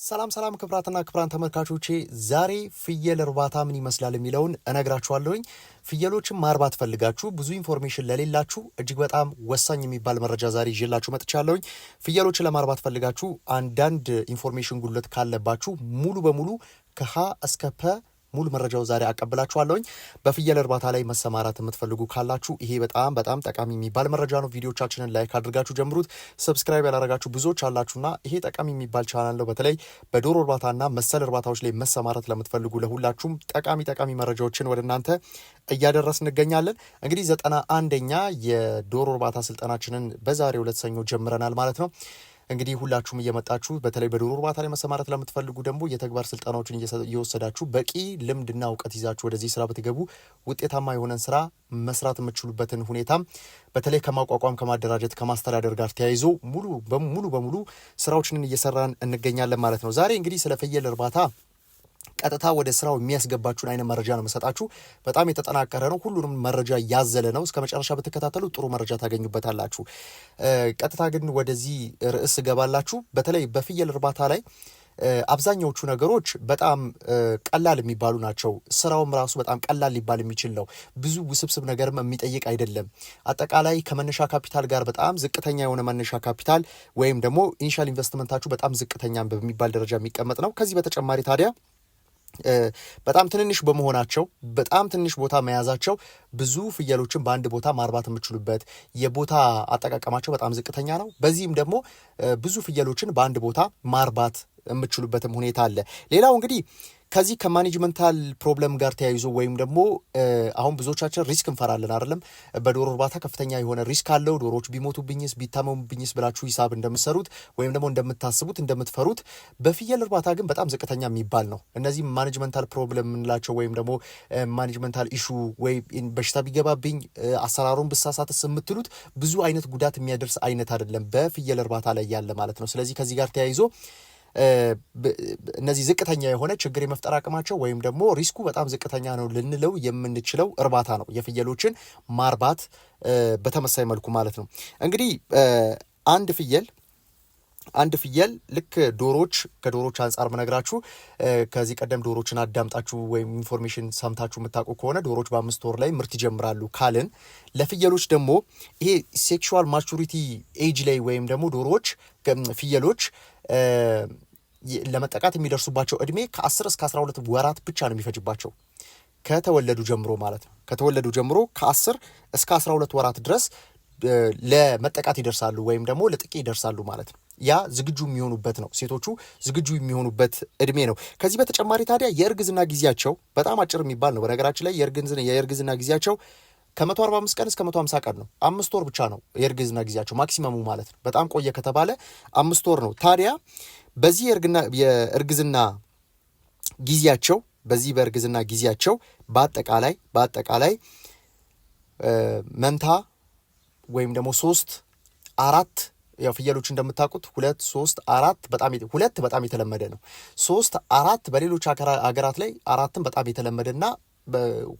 ሰላም ክብራትና ክብራን ተመልካቾቼ ዛሬ ፍየል እርባታ ምን ይመስላል የሚለውን እነግራችኋለሁኝ። ፍየሎችን ማርባት ፈልጋችሁ ብዙ ኢንፎርሜሽን ለሌላችሁ እጅግ በጣም ወሳኝ የሚባል መረጃ ዛሬ ይዤላችሁ መጥቻለሁኝ። ፍየሎችን ለማርባት ፈልጋችሁ አንዳንድ ኢንፎርሜሽን ጉድለት ካለባችሁ ሙሉ በሙሉ ከሀ እስከ ፐ ሙሉ መረጃው ዛሬ አቀብላችኋለሁኝ። በፍየል እርባታ ላይ መሰማራት የምትፈልጉ ካላችሁ ይሄ በጣም ጠቃሚ የሚባል መረጃ ነው። ቪዲዮቻችንን ላይክ አድርጋችሁ ጀምሩት። ሰብስክራይብ ያላረጋችሁ ብዙዎች አላችሁና ይሄ ጠቃሚ የሚባል ቻናል ነው። በተለይ በዶሮ እርባታና መሰል እርባታዎች ላይ መሰማራት ለምትፈልጉ ለሁላችሁም ጠቃሚ መረጃዎችን ወደ እናንተ እያደረስ እንገኛለን። እንግዲህ 91ኛ የዶሮ እርባታ ስልጠናችንን በዛሬው ዕለት ሰኞ ጀምረናል ማለት ነው። እንግዲህ ሁላችሁም እየመጣችሁ በተለይ በዶሮ እርባታ ላይ መሰማራት ለምትፈልጉ ደግሞ የተግባር ስልጠናዎችን እየወሰዳችሁ በቂ ልምድና እውቀት ይዛችሁ ወደዚህ ስራ ብትገቡ ውጤታማ የሆነን ስራ መስራት የምትችሉበትን ሁኔታም በተለይ ከማቋቋም ከማደራጀት ከማስተዳደር ጋር ተያይዞ ሙሉ በሙሉ ስራዎችን እየሰራን እንገኛለን ማለት ነው። ዛሬ እንግዲህ ስለ ፍየል እርባታ ቀጥታ ወደ ስራው የሚያስገባችሁን አይነት መረጃ ነው መሰጣችሁ። በጣም የተጠናቀረ ነው። ሁሉንም መረጃ ያዘለ ነው። እስከ መጨረሻ ብትከታተሉ ጥሩ መረጃ ታገኙበታላችሁ። ቀጥታ ግን ወደዚህ ርዕስ ገባላችሁ። በተለይ በፍየል እርባታ ላይ አብዛኛዎቹ ነገሮች በጣም ቀላል የሚባሉ ናቸው። ስራውም ራሱ በጣም ቀላል ሊባል የሚችል ነው። ብዙ ውስብስብ ነገርም የሚጠይቅ አይደለም። አጠቃላይ ከመነሻ ካፒታል ጋር በጣም ዝቅተኛ የሆነ መነሻ ካፒታል ወይም ደግሞ ኢኒሻል ኢንቨስትመንታችሁ በጣም ዝቅተኛ በሚባል ደረጃ የሚቀመጥ ነው። ከዚህ በተጨማሪ ታዲያ በጣም ትንንሽ በመሆናቸው በጣም ትንሽ ቦታ መያዛቸው ብዙ ፍየሎችን በአንድ ቦታ ማርባት የምችሉበት የቦታ አጠቃቀማቸው በጣም ዝቅተኛ ነው። በዚህም ደግሞ ብዙ ፍየሎችን በአንድ ቦታ ማርባት የምችሉበትም ሁኔታ አለ። ሌላው እንግዲህ ከዚህ ከማኔጅመንታል ፕሮብለም ጋር ተያይዞ ወይም ደግሞ አሁን ብዙዎቻችን ሪስክ እንፈራለን አይደለም። በዶሮ እርባታ ከፍተኛ የሆነ ሪስክ አለው። ዶሮዎች ቢሞቱብኝስ ቢታመሙብኝስ ብላችሁ ሂሳብ እንደምትሰሩት ወይም ደግሞ እንደምታስቡት እንደምትፈሩት በፍየል እርባታ ግን በጣም ዝቅተኛ የሚባል ነው። እነዚህ ማኔጅመንታል ፕሮብለም የምንላቸው ወይም ደግሞ ማኔጅመንታል ኢሹ ወይ በሽታ ቢገባብኝ አሰራሩን ብሳሳትስ የምትሉት ብዙ አይነት ጉዳት የሚያደርስ አይነት አይደለም በፍየል እርባታ ላይ ያለ ማለት ነው። ስለዚህ ከዚህ ጋር ተያይዞ እነዚህ ዝቅተኛ የሆነ ችግር የመፍጠር አቅማቸው ወይም ደግሞ ሪስኩ በጣም ዝቅተኛ ነው ልንለው የምንችለው እርባታ ነው የፍየሎችን ማርባት በተመሳይ መልኩ ማለት ነው። እንግዲህ አንድ ፍየል ልክ ከዶሮች አንጻር መነግራችሁ ከዚህ ቀደም ዶሮችን አዳምጣችሁ ወይም ኢንፎርሜሽን ሰምታችሁ የምታውቁ ከሆነ ዶሮች በ5 ወር ላይ ምርት ይጀምራሉ ካልን ለፍየሎች ደግሞ ይሄ ሴክሹዋል ማቹሪቲ ኤጅ ላይ ወይም ደግሞ ፍየሎች ለመጠቃት የሚደርሱባቸው እድሜ ከ10 እስከ 12 ወራት ብቻ ነው የሚፈጅባቸው ከተወለዱ ጀምሮ ማለት ነው። ከተወለዱ ጀምሮ ከ10 እስከ 12 ወራት ድረስ ለመጠቃት ይደርሳሉ ወይም ደግሞ ለጥቂ ይደርሳሉ ማለት ነው። ያ ዝግጁ የሚሆኑበት ነው። ሴቶቹ ዝግጁ የሚሆኑበት እድሜ ነው። ከዚህ በተጨማሪ ታዲያ የእርግዝና ጊዜያቸው በጣም አጭር የሚባል ነው። በነገራችን ላይ የእርግዝና ጊዜያቸው ከ145 ቀን እስከ 150 ቀን ነው። 5 ወር ብቻ ነው የእርግዝና ጊዜያቸው ማክሲመሙ ማለት ነው። በጣም ቆየ ከተባለ 5 ወር ነው። ታዲያ በዚህ የእርግዝና ጊዜያቸው በአጠቃላይ መንታ ወይም ደግሞ 3-4 ያው ፍየሎች እንደምታውቁት 2-3-4 በጣም የተለመደ ነው። 3-4 በሌሎች ሀገራት ላይ 4ም በጣም የተለመደና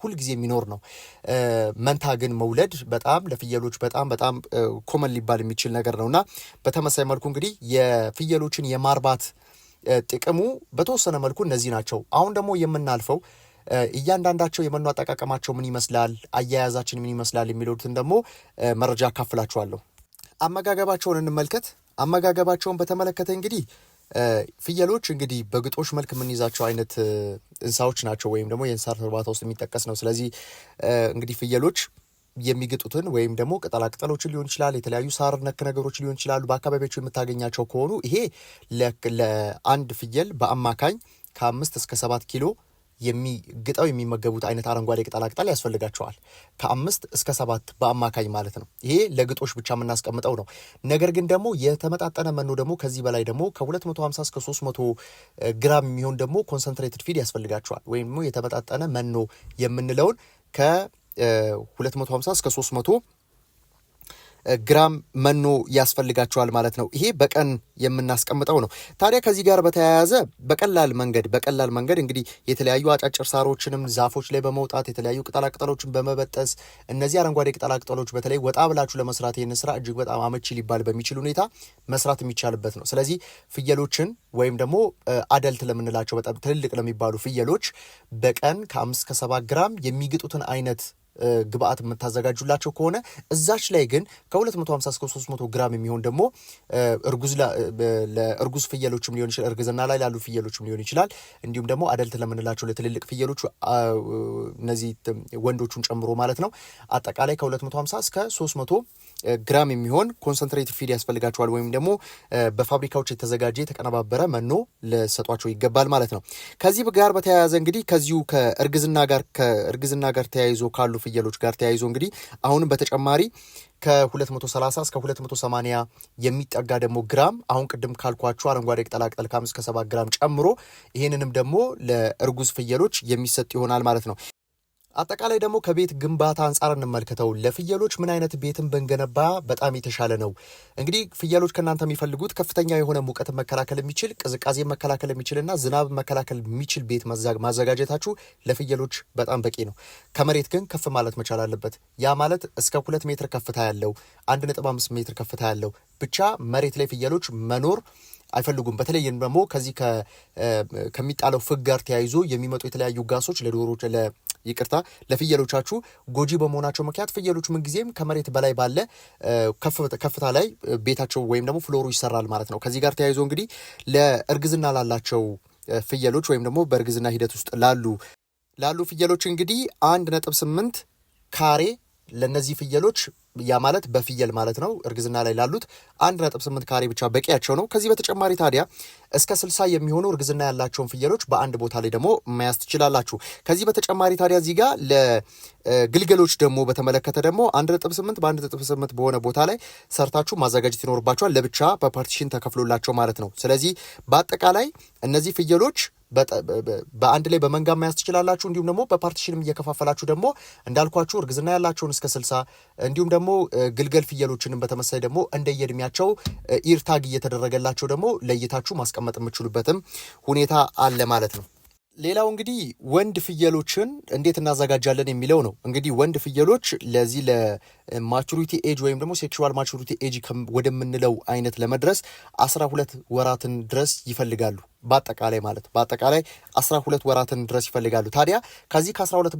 ሁል ጊዜ የሚኖር ነው። መንታ ግን መውለድ በጣም ለፍየሎች በጣም ኮመን ሊባል የሚችል ነገር ነውና በተመሳይ መልኩ እንግዲህ የፍየሎችን የማርባት ጥቅሙ በተወሰነ መልኩ እነዚህ ናቸው። አሁን ደግሞ የምናልፈው እያንዳንዳቸው የመኖ አጠቃቀማቸው ምን ይመስላል፣ አያያዛችን ምን ይመስላል የሚሉትን ደግሞ መረጃ አካፍላችኋለሁ። አመጋገባቸውን እንመልከት። አመጋገባቸውን በተመለከተ እንግዲህ ፍየሎች እንግዲህ በግጦሽ መልክ የምንይዛቸው አይነት እንስሳዎች ናቸው ወይም ደግሞ የእንስሳት እርባታ ውስጥ የሚጠቀስ ነው። ስለዚህ እንግዲህ ፍየሎች የሚግጡትን ወይም ደግሞ ቅጠላቅጠሎችን ሊሆን ይችላል፣ የተለያዩ ሳር ነክ ነገሮች ሊሆን ይችላሉ። በአካባቢያቸው የምታገኛቸው ከሆኑ ይሄ ለአንድ ፍየል በአማካኝ ከ5 እስከ 7 ኪሎ የሚመገቡት አይነት አረንጓዴ ቅጠላቅጠል ያስፈልጋቸዋል። ከ5 እስከ 7 በአማካኝ ማለት ነው። ይሄ ለግጦሽ ብቻ የምናስቀምጠው ነው። ነገር ግን ደግሞ የተመጣጠነ መኖ ደግሞ ከዚህ በላይ ደግሞ ከ250 እስከ 300 ግራም የሚሆን ደግሞ ኮንሰንትሬትድ ፊድ ያስፈልጋቸዋል። ወይም ደግሞ የተመጣጠነ መኖ የምንለውን ከ250 እስከ 300 ግራም መኖ ያስፈልጋቸዋል ማለት ነው። ይሄ በቀን የምናስቀምጠው ነው። ታዲያ ከዚህ ጋር በተያያዘ በቀላል መንገድ እንግዲህ የተለያዩ አጫጭር ሳሮችንም ዛፎች ላይ በመውጣት የተለያዩ ቅጠላቅጠሎችን በመበጠስ እነዚህ አረንጓዴ ቅጠላቅጠሎች በተለይ ወጣ ብላችሁ ለመስራት ይህን ስራ እጅግ በጣም አመቺ ሊባል በሚችል ሁኔታ መስራት የሚቻልበት ነው። ስለዚህ ፍየሎችን ወይም ደግሞ አደልት ለምንላቸው በጣም ትልልቅ ለሚባሉ ፍየሎች በቀን ከ5 እስከ 7 ግራም የሚግጡትን አይነት ግብአት የምታዘጋጁላቸው ከሆነ እዛች ላይ ግን ከ250 እስከ 300 ግራም የሚሆን ደግሞ ለእርጉዝ ፍየሎችም ሊሆን ይችላል፣ እርግዝና ላይ ላሉ ፍየሎችም ሊሆን ይችላል። እንዲሁም ደግሞ አደልት ለምንላቸው ለትልልቅ ፍየሎች እነዚህ ወንዶቹን ጨምሮ ማለት ነው አጠቃላይ ከ250 እስከ 300 ግራም የሚሆን ኮንሰንትሬት ፊድ ያስፈልጋቸዋል ወይም ደግሞ በፋብሪካዎች የተዘጋጀ የተቀነባበረ መኖ ለሰጧቸው ይገባል ማለት ነው። ከዚህ ጋር በተያያዘ እንግዲህ ከዚሁ ከእርግዝና ጋር ተያይዞ ካሉ ፍየሎች ጋር ተያይዞ እንግዲህ አሁንም በተጨማሪ ከ230 እስከ 280 የሚጠጋ ደግሞ ግራም አሁን ቅድም ካልኳችሁ አረንጓዴ ቅጠላቅጠል ከ5 እስከ 7 ግራም ጨምሮ ይህንንም ደግሞ ለእርጉዝ ፍየሎች የሚሰጥ ይሆናል ማለት ነው። አጠቃላይ ደግሞ ከቤት ግንባታ አንጻር እንመልከተው። ለፍየሎች ምን አይነት ቤትን ብንገነባ በጣም የተሻለ ነው? እንግዲህ ፍየሎች ከእናንተ የሚፈልጉት ከፍተኛ የሆነ ሙቀት መከላከል የሚችል ቅዝቃዜ መከላከል የሚችልና ዝናብ መከላከል የሚችል ቤት ማዘጋጀታችሁ ለፍየሎች በጣም በቂ ነው። ከመሬት ግን ከፍ ማለት መቻል አለበት። ያ ማለት እስከ 2 ሜትር ከፍታ ያለው 1.5 ሜትር ከፍታ ያለው ብቻ መሬት ላይ ፍየሎች መኖር አይፈልጉም። በተለይም ደግሞ ከዚህ ከሚጣለው ፍግ ጋር ተያይዞ የሚመጡ የተለያዩ ጋሶች ለዶሮች ለፍየሎቻችሁ ጎጂ በመሆናቸው ምክንያት ፍየሎች ምንጊዜም ከመሬት በላይ ባለ ከፍታ ላይ ቤታቸው ወይም ደግሞ ፍሎሩ ይሰራል ማለት ነው። ከዚህ ጋር ተያይዞ እንግዲህ ለእርግዝና ላላቸው ፍየሎች ወይም ደግሞ በእርግዝና ሂደት ውስጥ ላሉ ፍየሎች እንግዲህ 1.8 ካሬ ለነዚህ ፍየሎች ያ ማለት በፍየል ማለት ነው እርግዝና ላይ ላሉት 1.8 ካሬ ብቻ በቂያቸው ነው። ከዚህ በተጨማሪ ታዲያ እስከ 60 የሚሆኑ እርግዝና ያላቸውን ፍየሎች በአንድ ቦታ ላይ ደግሞ መያዝ ትችላላችሁ። ከዚህ በተጨማሪ ታዲያ እዚህ ጋር ለግልገሎች ደግሞ በተመለከተ ደግሞ 1.8 በ1.8 በሆነ ቦታ ላይ ሰርታችሁ ማዘጋጀት ይኖርባችኋል። ለብቻ በፓርቲሽን ተከፍሎላቸው ማለት ነው። ስለዚህ በአጠቃላይ እነዚህ ፍየሎች በአንድ ላይ በመንጋ መያዝ ትችላላችሁ። እንዲሁም ደግሞ በፓርቲሽንም እየከፋፈላችሁ ደግሞ እንዳልኳችሁ እርግዝና ያላቸውን እስከ 60 እንዲሁም ደግሞ ግልገል ፍየሎችንም በተመሳይ ደግሞ እንደየእድሜያቸው ኢርታግ እየተደረገላቸው ደግሞ ለይታችሁ ማስቀመጥ የምትችሉበትም ሁኔታ አለ ማለት ነው። ሌላው እንግዲህ ወንድ ፍየሎችን እንዴት እናዘጋጃለን የሚለው ነው። እንግዲህ ወንድ ፍየሎች ለዚህ ለማቹሪቲ ኤጅ ወይም ደግሞ ሴክሹዋል ማቹሪቲ ኤጅ ወደምንለው አይነት ለመድረስ 12 ወራትን ድረስ ይፈልጋሉ። በአጠቃላይ 12 ወራትን ድረስ ይፈልጋሉ። ታዲያ ከዚህ ከ12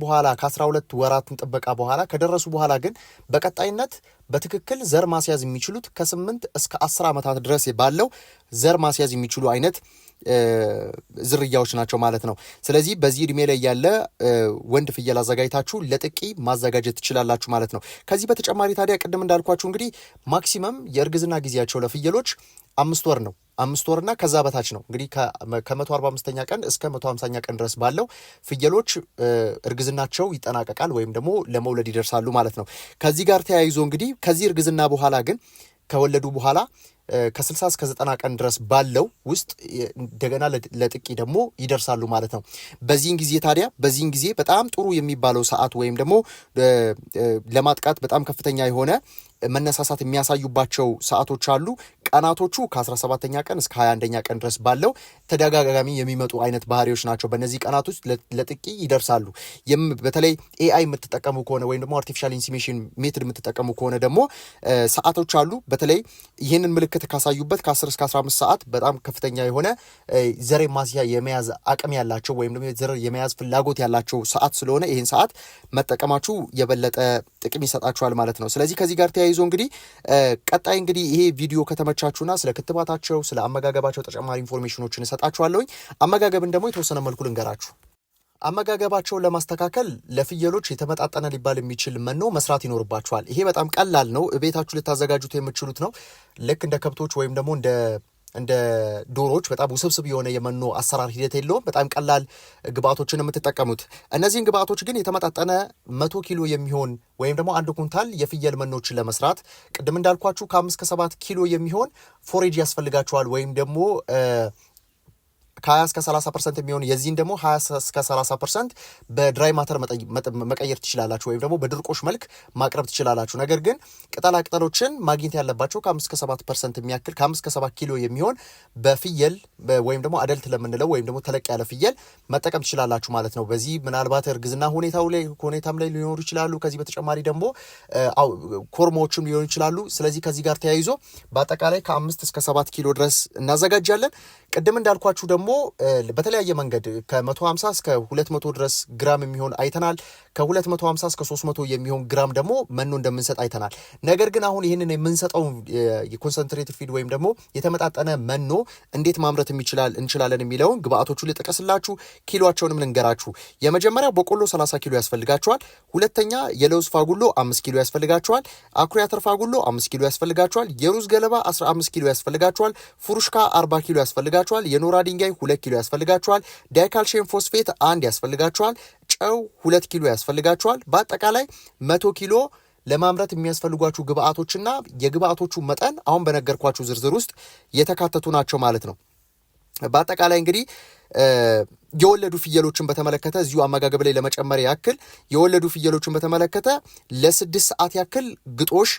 ወራትን ጥበቃ በኋላ ከደረሱ በኋላ ግን በቀጣይነት በትክክል ዘር ማስያዝ የሚችሉት ከ8 እስከ 10 ዓመታት ድረስ ባለው ዘር ማስያዝ የሚችሉ አይነት ዝርያዎች ናቸው ማለት ነው። ስለዚህ በዚህ እድሜ ላይ ያለ ወንድ ፍየል አዘጋጅታችሁ ለጥቂ ማዘጋጀት ትችላላችሁ ማለት ነው። ከዚህ በተጨማሪ ታዲያ ቅድም እንዳልኳችሁ እንግዲህ ማክሲመም የእርግዝና ጊዜያቸው ለፍየሎች 5 ወር ነው። 5 ወርና ከዛ በታች ነው። እንግዲህ ከ145ኛ ቀን እስከ 150ኛ ቀን ድረስ ባለው ፍየሎች እርግዝናቸው ይጠናቀቃል ወይም ደግሞ ለመውለድ ይደርሳሉ ማለት ነው። ከዚህ ጋር ተያይዞ እንግዲህ ከዚህ እርግዝና በኋላ ግን ከወለዱ በኋላ ከ60 እስከ 90 ቀን ድረስ ባለው ውስጥ እንደገና ለጥቂ ደግሞ ይደርሳሉ ማለት ነው። በዚህን ጊዜ በጣም ጥሩ የሚባለው ሰዓት ወይም ደግሞ ለማጥቃት በጣም ከፍተኛ የሆነ መነሳሳት የሚያሳዩባቸው ሰዓቶች አሉ። ቀናቶቹ ከ17ኛ ቀን እስከ 21ኛ ቀን ድረስ ባለው ተደጋጋሚ የሚመጡ አይነት ባህሪዎች ናቸው። በእነዚህ ቀናት ውስጥ ለጥቂ ይደርሳሉ። በተለይ ኤአይ የምትጠቀሙ ከሆነ ወይም ደግሞ አርቲፊሻል ኢንሲሜሽን ሜትድ የምትጠቀሙ ከሆነ ደግሞ ሰዓቶች አሉ። በተለይ ይህንን ምልክት ካሳዩበት ከ10 እስከ 15 ሰዓት በጣም ከፍተኛ የሆነ ዘር የመያዝ አቅም ያላቸው ወይም ደግሞ ዘር የመያዝ ፍላጎት ያላቸው ሰዓት ስለሆነ ይህን ሰዓት መጠቀማችሁ የበለጠ ጥቅም ይሰጣችኋል ማለት ነው። ስለዚህ ከዚህ ጋር ተያይዞ እንግዲህ ቀጣይ እንግዲህ ይሄ ቪዲዮ ከተመቻችሁና ስለ ክትባታቸው ስለ አመጋገባቸው ተጨማሪ ኢንፎርሜሽኖችን እሰጣችኋለሁኝ። አመጋገብን ደግሞ የተወሰነ መልኩ ልንገራችሁ። አመጋገባቸውን ለማስተካከል ለፍየሎች የተመጣጠነ ሊባል የሚችል መኖ መስራት ይኖርባችኋል። ይሄ በጣም ቀላል ነው። ቤታችሁ ልታዘጋጁት የምትችሉት ነው። ልክ እንደ ከብቶች ወይም ደግሞ እንደ ዶሮዎች በጣም ውስብስብ የሆነ የመኖ አሰራር ሂደት የለውም። በጣም ቀላል ግብአቶችን የምትጠቀሙት። እነዚህን ግብአቶች ግን የተመጣጠነ 100 ኪሎ የሚሆን ወይም ደግሞ 1 ኩንታል የፍየል መኖችን ለመስራት ቅድም እንዳልኳችሁ ከ5 እስከ 7 ኪሎ የሚሆን ፎሬጅ ያስፈልጋችኋል ወይም ደግሞ ከ20 እስከ 30% የሚሆን የዚህን ደግሞ 20 እስከ 30% በድራይ ማተር መቀየር ትችላላችሁ ወይም ደግሞ በድርቆሽ መልክ ማቅረብ ትችላላችሁ። ነገር ግን ቅጠላ ቅጠሎችን ማግኘት ያለባቸው ከ5 እስከ 7% የሚያክል ከ5 እስከ 7 ኪሎ የሚሆን በፍየል ወይም ደግሞ አደልት ለምንለው ወይም ደግሞ ተለቅ ያለ ፍየል መጠቀም ትችላላችሁ ማለት ነው። በዚህ ምናልባት እርግዝና ሁኔታም ላይ ሊኖሩ ይችላሉ። ከዚህ በተጨማሪ ደግሞ ኮርማዎችም ሊሆኑ ይችላሉ። ስለዚህ ከዚህ ጋር ተያይዞ በአጠቃላይ ከ5 እስከ 7 ኪሎ ድረስ እናዘጋጃለን። ቅድም እንዳልኳችሁ ደግሞ በተለያየ መንገድ ከ150 እስከ 200 ድረስ ግራም የሚሆን አይተናል። ከ250 እስከ 300 የሚሆን ግራም ደግሞ መኖ እንደምንሰጥ አይተናል። ነገር ግን አሁን ይህንን የምንሰጠው የኮንሰንትሬትድ ፊድ ወይም ደግሞ የተመጣጠነ መኖ እንዴት ማምረት እንችላለን የሚለውን ግብአቶቹ ልጥቀስላችሁ፣ ኪሎአቸውንም ልንገራችሁ። የመጀመሪያው በቆሎ 30 ኪሎ ያስፈልጋቸዋል። ሁለተኛ የለውዝ ፋጉሎ 5 ኪሎ ያስፈልጋቸዋል። አኩሪ አተር ፋጉሎ 5 ኪሎ ያስፈልጋቸዋል። የሩዝ ገለባ 15 ኪሎ ያስፈልጋቸዋል። ፉሩሽካ 40 ኪሎ ያስፈልጋቸዋል። የኖራ ድንጋይ 2 ኪሎ ያስፈልጋቸዋል። ዳይካልሽየም ፎስፌት 1 ያስፈልጋቸዋል። ጨው 2 ኪሎ ያስፈልጋቸዋል። በአጠቃላይ 100 ኪሎ ለማምረት የሚያስፈልጓችሁ ግብአቶችና የግብአቶቹ መጠን አሁን በነገርኳችሁ ዝርዝር ውስጥ የተካተቱ ናቸው ማለት ነው። በአጠቃላይ እንግዲህ የወለዱ ፍየሎችን በተመለከተ እዚሁ አመጋገብ ላይ ለመጨመር ያክል የወለዱ ፍየሎችን በተመለከተ ለ6 ሰዓት ያክል ግጦሽ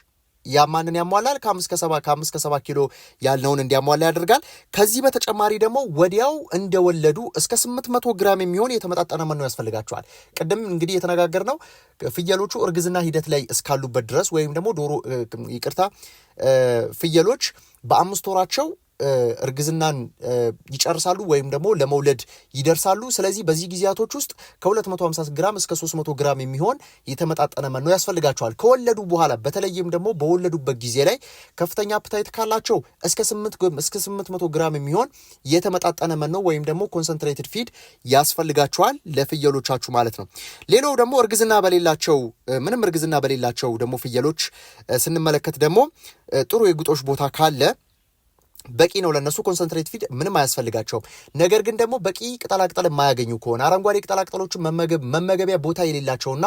ያማንን ያሟላል። ከ5 እስከ 7 ኪሎ ያልነውን እንዲያሟላ ያደርጋል። ከዚህ በተጨማሪ ደግሞ ወዲያው እንደወለዱ እስከ 800 ግራም የሚሆን የተመጣጠነ መኖ ያስፈልጋቸዋል። ቅድም እንግዲህ የተነጋገርነው ፍየሎቹ እርግዝና ሂደት ላይ እስካሉበት ድረስ ወይም ደግሞ ፍየሎች በ5 ወራቸው እርግዝናን ይጨርሳሉ ወይም ደግሞ ለመውለድ ይደርሳሉ። ስለዚህ በዚህ ጊዜያቶች ውስጥ ከ250 ግራም እስከ 300 ግራም የሚሆን የተመጣጠነ መኖ ያስፈልጋቸዋል። ከወለዱ በኋላ በተለይም ደግሞ በወለዱበት ጊዜ ላይ ከፍተኛ አፕታይት ካላቸው እስከ 800 ግራም የሚሆን የተመጣጠነ መኖ ወይም ደግሞ ኮንሰንትሬትድ ፊድ ያስፈልጋቸዋል ለፍየሎቻችሁ ማለት ነው። ሌላው ደግሞ ምንም እርግዝና በሌላቸው ደግሞ ፍየሎች ስንመለከት ደግሞ ጥሩ የግጦሽ ቦታ ካለ በቂ ነው ለነሱ። ኮንሰንትሬት ፊድ ምንም አያስፈልጋቸውም። ነገር ግን ደግሞ በቂ ቅጠላቅጠል የማያገኙ ከሆነ አረንጓዴ ቅጠላቅጠሎችን መመገቢያ ቦታ የሌላቸውና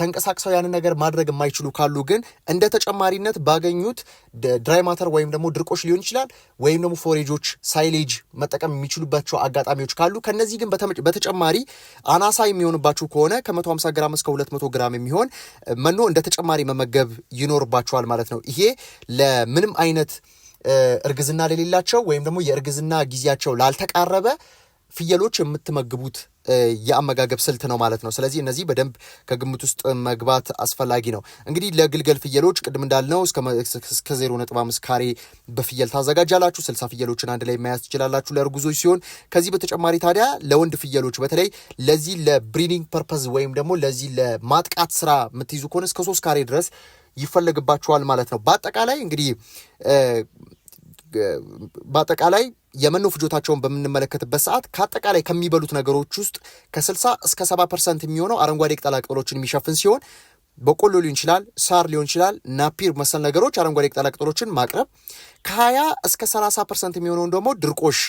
ተንቀሳቅሰው ያንን ነገር ማድረግ የማይችሉ ካሉ ግን እንደ ተጨማሪነት ባገኙት ድራይ ማተር ወይም ደግሞ ድርቆሽ ሊሆን ይችላል ወይም ደግሞ ፎሬጆች ሳይሌጅ መጠቀም የሚችሉባቸው አጋጣሚዎች ካሉ ከነዚህ ግን በተጨማሪ አናሳ የሚሆንባችሁ ከሆነ ከ150 ግራም እስከ 200 ግራም የሚሆን መኖ እንደ ተጨማሪ መመገብ ይኖርባቸዋል ማለት ነው። ይሄ ለምንም አይነት እርግዝና ለሌላቸው ወይም ደግሞ የእርግዝና ጊዜያቸው ላልተቃረበ ፍየሎች የምትመግቡት የአመጋገብ ስልት ነው ማለት ነው። ስለዚህ እነዚህ በደንብ ከግምት ውስጥ መግባት አስፈላጊ ነው። እንግዲህ ለግልገል ፍየሎች ቅድም እንዳልነው እስከ 0.5 ካሬ በፍየል ታዘጋጃላችሁ። 60 ፍየሎችን አንድ ላይ መያዝ ትችላላችሁ ለእርጉዞች ሲሆን፣ ከዚህ በተጨማሪ ታዲያ ለወንድ ፍየሎች በተለይ ለዚህ ለብሪዲንግ ፐርፐዝ ወይም ደግሞ ለዚህ ለማጥቃት ስራ የምትይዙ ከሆነ እስከ 3 ካሬ ድረስ ይፈለግባቸዋል ማለት ነው። በአጠቃላይ የመኖ ፍጆታቸውን በምንመለከትበት ሰዓት ከአጠቃላይ ከሚበሉት ነገሮች ውስጥ ከ60 እስከ 70% የሚሆነው አረንጓዴ ቅጠላቅጠሎችን የሚሸፍን ሲሆን በቆሎ ሊሆን ይችላል፣ ሳር ሊሆን ይችላል፣ ናፒር መሰል ነገሮች አረንጓዴ ቅጠላቅጠሎችን ማቅረብ፣ ከ20 እስከ 30% የሚሆነውን ደግሞ ድርቆሽ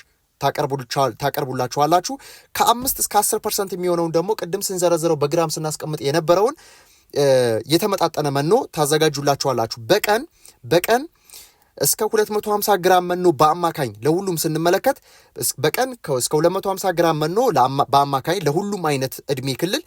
ታቀርቡላችኋላችሁ። ከ5 እስከ 10% የሚሆነውን ደግሞ ቅድም ስንዘረዝረው በግራም ስናስቀምጥ የነበረውን የተመጣጠነ መኖ ታዘጋጁላችኋላችሁ። በቀን እስከ 250 ግራም መኖ በአማካኝ ለሁሉም ስንመለከት በቀን እስከ 250 ግራም መኖ በአማካኝ ለሁሉም አይነት እድሜ ክልል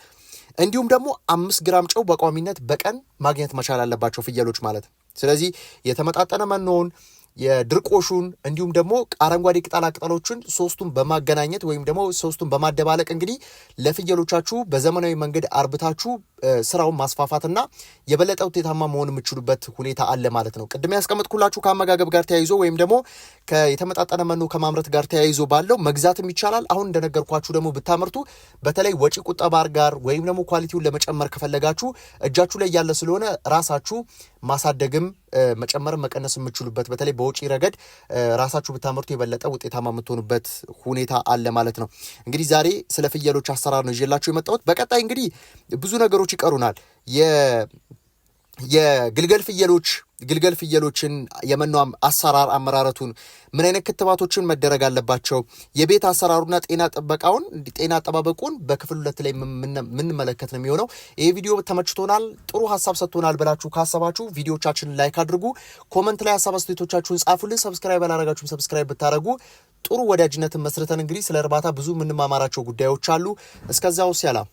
እንዲሁም ደግሞ 5 ግራም ጨው በቋሚነት በቀን ማግኘት መቻል አለባቸው ፍየሎች ማለት። ስለዚህ የተመጣጠነ መኖውን የድርቆሹን እንዲሁም ደግሞ አረንጓዴ ቅጠላቅጠሎችን ሶስቱን በማገናኘት ወይም ደግሞ ሶስቱን በማደባለቅ እንግዲህ ለፍየሎቻችሁ በዘመናዊ መንገድ አርብታችሁ ስራውን ማስፋፋትና የበለጠ ውጤታማ መሆን የምትችሉበት ሁኔታ አለ ማለት ነው። ቅድም ያስቀመጥኩላችሁ ከአመጋገብ ጋር ተያይዞ ወይም ደግሞ የተመጣጠነ መኖ ከማምረት ጋር ተያይዞ ባለው መግዛትም ይቻላል። አሁን እንደነገርኳችሁ ደግሞ ብታመርቱ በተለይ ወጪ ቁጠባ ጋር ወይም ደግሞ ኳሊቲውን ለመጨመር ከፈለጋችሁ እጃችሁ ላይ ያለ ስለሆነ ራሳችሁ ማሳደግም መጨመርም መቀነስ የምትችሉበት በተለይ በውጪ ረገድ ራሳችሁ ብታመርቱ የበለጠ ውጤታማ የምትሆኑበት ሁኔታ አለ ማለት ነው። እንግዲህ ዛሬ ስለ ፍየሎች አሰራር ነው ይዤላችሁ የመጣሁት። በቀጣይ እንግዲህ ብዙ ነገሮች ይቀሩናል። የግልገል ፍየሎችን የመኖ አሰራር አመራረቱን፣ ምን አይነት ክትባቶችን መደረግ አለባቸው፣ የቤት አሰራሩና ጤና አጠባበቁን በክፍል 2 ላይ የምንመለከት ነው የሚሆነው። ይህ ቪዲዮ ተመችቶናል፣ ጥሩ ሀሳብ ሰጥቶናል ብላችሁ ካሰባችሁ ቪዲዮቻችንን ላይክ አድርጉ፣ ኮመንት ላይ ሀሳብ አስተያየቶቻችሁን ጻፉልን። ሰብስክራይብ ያላረጋችሁም ሰብስክራይብ ብታደርጉ ጥሩ ወዳጅነትን መስርተን እንግዲህ ስለ እርባታ ብዙ የምንማማራቸው ጉዳዮች አሉ። እስከዛው ሰላም።